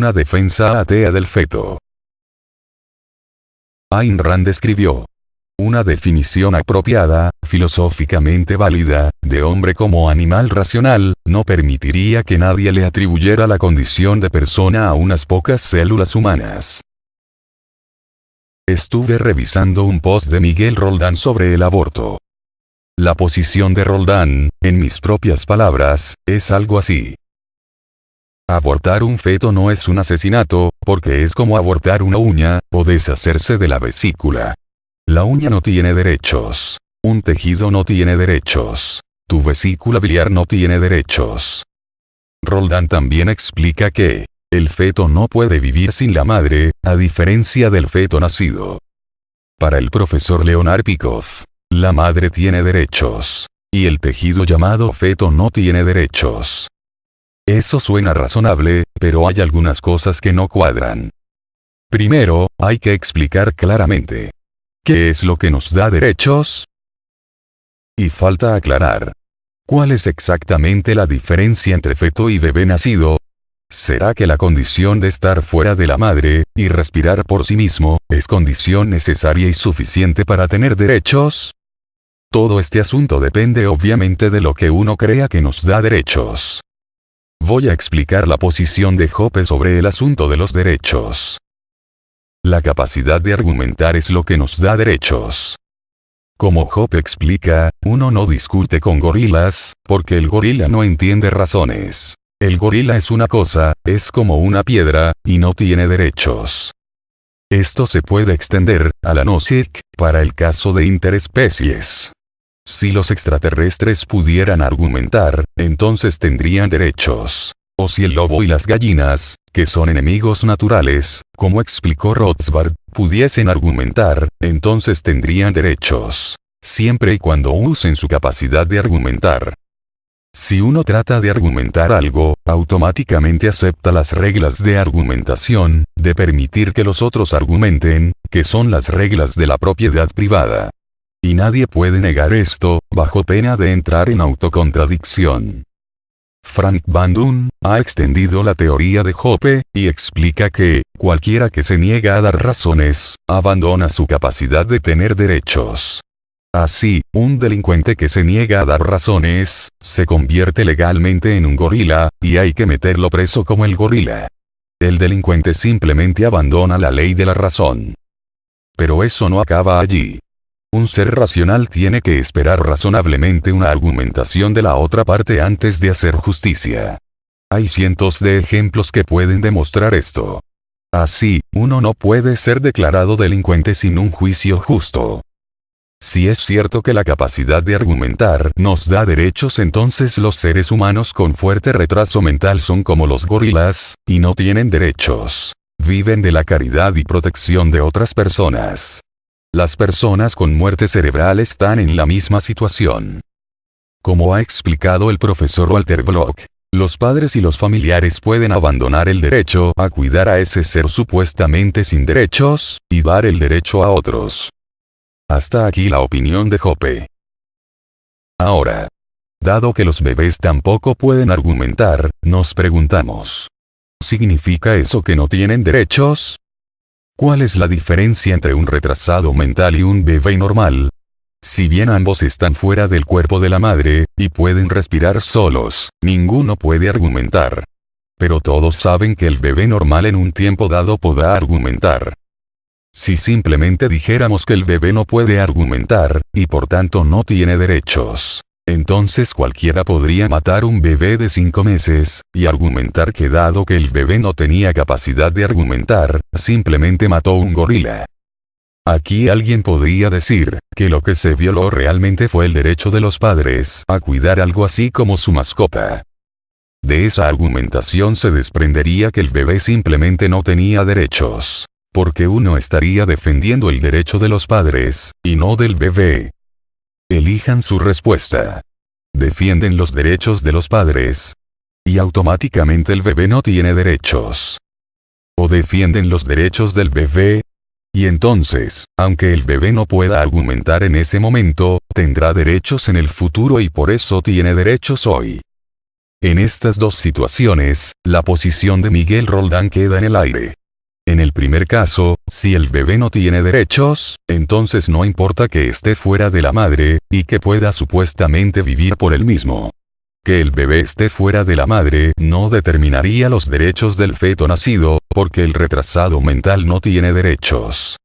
una defensa atea del feto. Ayn Rand escribió: una definición apropiada, filosóficamente válida, de hombre como animal racional, no permitiría que nadie le atribuyera la condición de persona a unas pocas células humanas. Estuve revisando un post de Miguel Roldán sobre el aborto. La posición de Roldán, en mis propias palabras, es algo así. Abortar un feto no es un asesinato, porque es como abortar una uña, o deshacerse de la vesícula. La uña no tiene derechos. Un tejido no tiene derechos. Tu vesícula biliar no tiene derechos. Roldán también explica que el feto no puede vivir sin la madre, a diferencia del feto nacido. Para el profesor Leonard Peikoff, la madre tiene derechos. Y el tejido llamado feto no tiene derechos. Eso suena razonable, pero hay algunas cosas que no cuadran. Primero, hay que explicar claramente: ¿qué es lo que nos da derechos? Y falta aclarar: ¿cuál es exactamente la diferencia entre feto y bebé nacido? ¿Será que la condición de estar fuera de la madre, y respirar por sí mismo, es condición necesaria y suficiente para tener derechos? Todo este asunto depende obviamente de lo que uno crea que nos da derechos. Voy a explicar la posición de Hoppe sobre el asunto de los derechos. La capacidad de argumentar es lo que nos da derechos. Como Hoppe explica, uno no discute con gorilas, porque el gorila no entiende razones. El gorila es una cosa, es como una piedra, y no tiene derechos. Esto se puede extender a la Nozick, para el caso de interespecies. Si los extraterrestres pudieran argumentar, entonces tendrían derechos. O si el lobo y las gallinas, que son enemigos naturales, como explicó Rothbard, pudiesen argumentar, entonces tendrían derechos. Siempre y cuando usen su capacidad de argumentar. Si uno trata de argumentar algo, automáticamente acepta las reglas de argumentación, de permitir que los otros argumenten, que son las reglas de la propiedad privada. Y nadie puede negar esto, bajo pena de entrar en autocontradicción. Frank Van Doon ha extendido la teoría de Hoppe, y explica que, cualquiera que se niega a dar razones, abandona su capacidad de tener derechos. Así, un delincuente que se niega a dar razones, se convierte legalmente en un gorila, y hay que meterlo preso como el gorila. El delincuente simplemente abandona la ley de la razón. Pero eso no acaba allí. Un ser racional tiene que esperar razonablemente una argumentación de la otra parte antes de hacer justicia. Hay cientos de ejemplos que pueden demostrar esto. Así, uno no puede ser declarado delincuente sin un juicio justo. Si es cierto que la capacidad de argumentar nos da derechos, entonces los seres humanos con fuerte retraso mental son como los gorilas, y no tienen derechos. Viven de la caridad y protección de otras personas. Las personas con muerte cerebral están en la misma situación. Como ha explicado el profesor Walter Block, los padres y los familiares pueden abandonar el derecho a cuidar a ese ser supuestamente sin derechos, y dar el derecho a otros. Hasta aquí la opinión de Hoppe. Ahora, dado que los bebés tampoco pueden argumentar, nos preguntamos: ¿significa eso que no tienen derechos? ¿Cuál es la diferencia entre un retrasado mental y un bebé normal? Si bien ambos están fuera del cuerpo de la madre, y pueden respirar solos, ninguno puede argumentar. Pero todos saben que el bebé normal en un tiempo dado podrá argumentar. Si simplemente dijéramos que el bebé no puede argumentar, y por tanto no tiene derechos, entonces cualquiera podría matar un bebé de 5 meses, y argumentar que dado que el bebé no tenía capacidad de argumentar, simplemente mató un gorila. Aquí alguien podría decir, que lo que se violó realmente fue el derecho de los padres a cuidar algo así como su mascota. De esa argumentación se desprendería que el bebé simplemente no tenía derechos. Porque uno estaría defendiendo el derecho de los padres, y no del bebé. Elijan su respuesta. Defienden los derechos de los padres. Y automáticamente el bebé no tiene derechos. O defienden los derechos del bebé. Y entonces, aunque el bebé no pueda argumentar en ese momento, tendrá derechos en el futuro y por eso tiene derechos hoy. En estas dos situaciones, la posición de Miguel Roldán queda en el aire. En el primer caso, si el bebé no tiene derechos, entonces no importa que esté fuera de la madre, y que pueda supuestamente vivir por él mismo. Que el bebé esté fuera de la madre no determinaría los derechos del feto nacido, porque el retrasado mental no tiene derechos.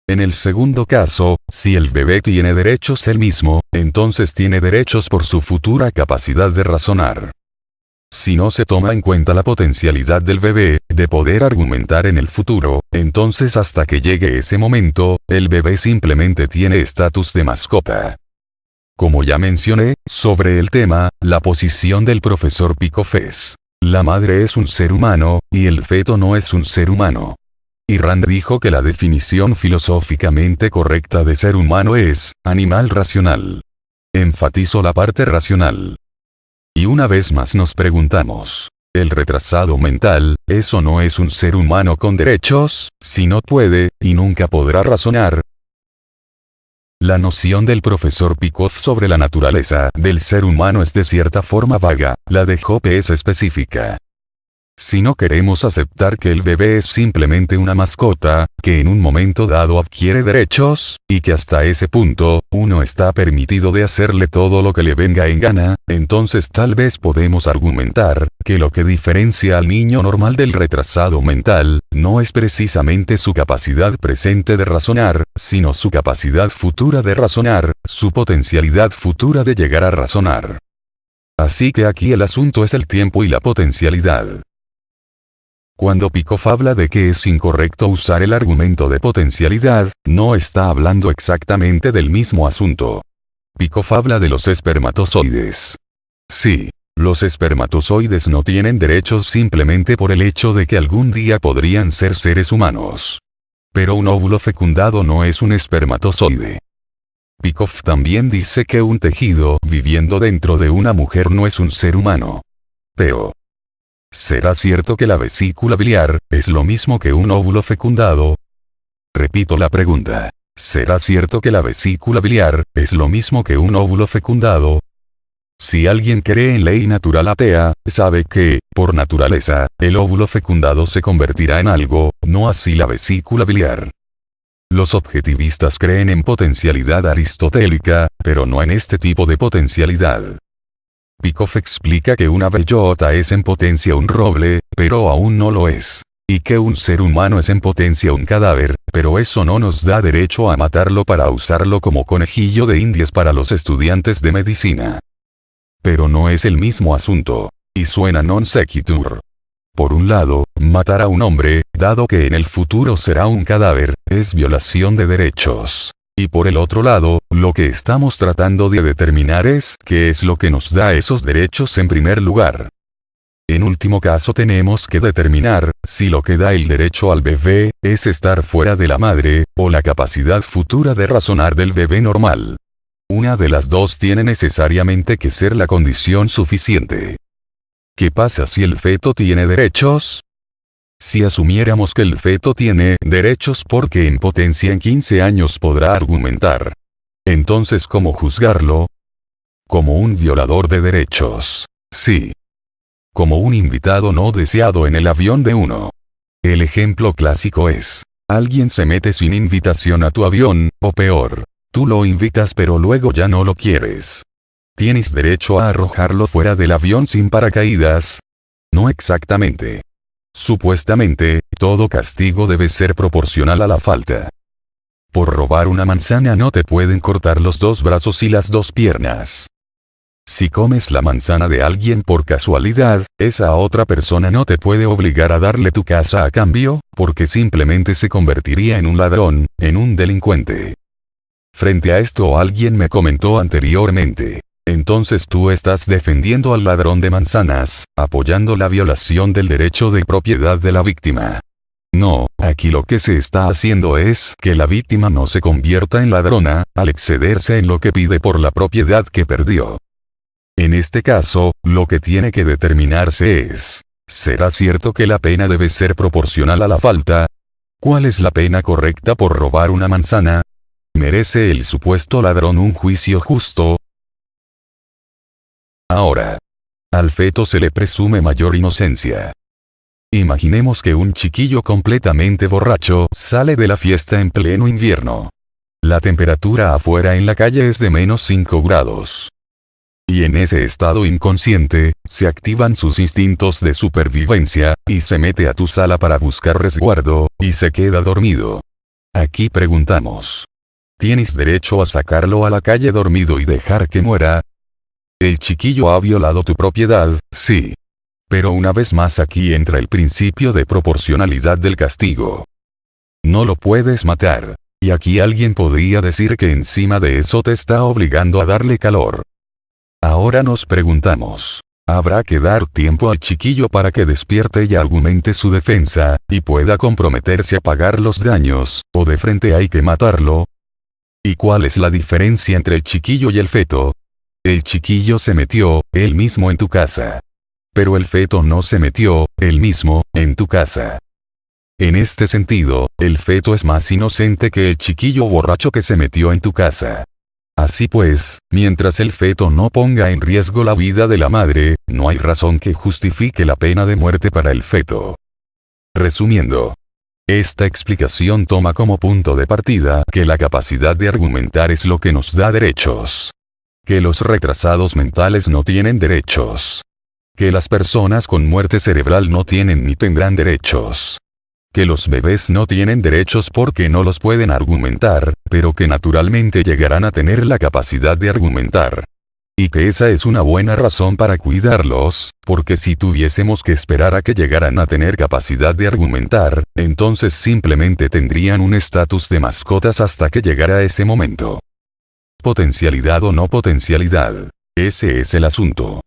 En el segundo caso, si el bebé tiene derechos él mismo, entonces tiene derechos por su futura capacidad de razonar. Si no se toma en cuenta la potencialidad del bebé, de poder argumentar en el futuro, entonces hasta que llegue ese momento, el bebé simplemente tiene estatus de mascota. Como ya mencioné, sobre el tema, la posición del profesor Peikoff es: la madre es un ser humano, y el feto no es un ser humano. Y Rand dijo que la definición filosóficamente correcta de ser humano es, animal racional. Enfatizo la parte racional. Y una vez más nos preguntamos, ¿el retrasado mental, es o no es un ser humano con derechos, si no puede, y nunca podrá razonar? La noción del profesor Peikoff sobre la naturaleza del ser humano es de cierta forma vaga, la de Hoppe es específica. Si no queremos aceptar que el bebé es simplemente una mascota, que en un momento dado adquiere derechos, y que hasta ese punto, uno está permitido de hacerle todo lo que le venga en gana, entonces tal vez podemos argumentar, que lo que diferencia al niño normal del retrasado mental, no es precisamente su capacidad presente de razonar, sino su capacidad futura de razonar, su potencialidad futura de llegar a razonar. Así que aquí el asunto es el tiempo y la potencialidad. Cuando Peikoff habla de que es incorrecto usar el argumento de potencialidad, no está hablando exactamente del mismo asunto. Peikoff habla de los espermatozoides. Sí, los espermatozoides no tienen derechos simplemente por el hecho de que algún día podrían ser seres humanos. Pero un óvulo fecundado no es un espermatozoide. Peikoff también dice que un tejido viviendo dentro de una mujer no es un ser humano. Pero, ¿será cierto que la vesícula biliar es lo mismo que un óvulo fecundado? Repito la pregunta. ¿Será cierto que la vesícula biliar es lo mismo que un óvulo fecundado? Si alguien cree en ley natural atea, sabe que, por naturaleza, el óvulo fecundado se convertirá en algo, no así la vesícula biliar. Los objetivistas creen en potencialidad aristotélica, pero no en este tipo de potencialidad. Peikoff explica que una bellota es en potencia un roble, pero aún no lo es. Y que un ser humano es en potencia un cadáver, pero eso no nos da derecho a matarlo para usarlo como conejillo de indias para los estudiantes de medicina. Pero no es el mismo asunto. Y suena non sequitur. Por un lado, matar a un hombre, dado que en el futuro será un cadáver, es violación de derechos. Y por el otro lado, lo que estamos tratando de determinar es qué es lo que nos da esos derechos en primer lugar. En último caso tenemos que determinar si lo que da el derecho al bebé es estar fuera de la madre, o la capacidad futura de razonar del bebé normal. Una de las dos tiene necesariamente que ser la condición suficiente. ¿Qué pasa si el feto tiene derechos? Si asumiéramos que el feto tiene derechos porque en potencia en 15 años podrá argumentar. Entonces, ¿cómo juzgarlo? Como un violador de derechos. Sí. Como un invitado no deseado en el avión de uno. El ejemplo clásico es: alguien se mete sin invitación a tu avión, o peor, tú lo invitas pero luego ya no lo quieres. ¿Tienes derecho a arrojarlo fuera del avión sin paracaídas? No exactamente. Supuestamente, todo castigo debe ser proporcional a la falta. Por robar una manzana no te pueden cortar los dos brazos y las dos piernas. Si comes la manzana de alguien por casualidad, esa otra persona no te puede obligar a darle tu casa a cambio, porque simplemente se convertiría en un ladrón, en un delincuente. Frente a esto alguien me comentó anteriormente: entonces tú estás defendiendo al ladrón de manzanas, apoyando la violación del derecho de propiedad de la víctima. No, aquí lo que se está haciendo es que la víctima no se convierta en ladrona, al excederse en lo que pide por la propiedad que perdió. En este caso, lo que tiene que determinarse es: ¿será cierto que la pena debe ser proporcional a la falta? ¿Cuál es la pena correcta por robar una manzana? ¿Merece el supuesto ladrón un juicio justo? Ahora, Al feto se le presume mayor inocencia. Imaginemos que un chiquillo completamente borracho sale de la fiesta en pleno invierno. La temperatura afuera en la calle es de -5 grados. Y en ese estado inconsciente, se activan sus instintos de supervivencia, y se mete a tu sala para buscar resguardo, y se queda dormido. Aquí preguntamos. ¿Tienes derecho a sacarlo a la calle dormido y dejar que muera? El chiquillo ha violado tu propiedad, sí. Pero una vez más aquí entra el principio de proporcionalidad del castigo. No lo puedes matar. Y aquí alguien podría decir que encima de eso te está obligando a darle calor. Ahora nos preguntamos. Habrá que dar tiempo al chiquillo para que despierte y argumente su defensa, y pueda comprometerse a pagar los daños, o de frente hay que matarlo. ¿Y cuál es la diferencia entre el chiquillo y el feto? El chiquillo se metió, él mismo en tu casa. Pero el feto no se metió, él mismo, en tu casa. En este sentido, el feto es más inocente que el chiquillo borracho que se metió en tu casa. Así pues, mientras el feto no ponga en riesgo la vida de la madre, no hay razón que justifique la pena de muerte para el feto. Resumiendo, esta explicación toma como punto de partida que la capacidad de argumentar es lo que nos da derechos. Que los retrasados mentales no tienen derechos. Que las personas con muerte cerebral no tienen ni tendrán derechos. Que los bebés no tienen derechos porque no los pueden argumentar, pero que naturalmente llegarán a tener la capacidad de argumentar. Y que esa es una buena razón para cuidarlos, porque si tuviésemos que esperar a que llegaran a tener capacidad de argumentar, entonces simplemente tendrían un estatus de mascotas hasta que llegara ese momento. Potencialidad o no potencialidad. Ese es el asunto.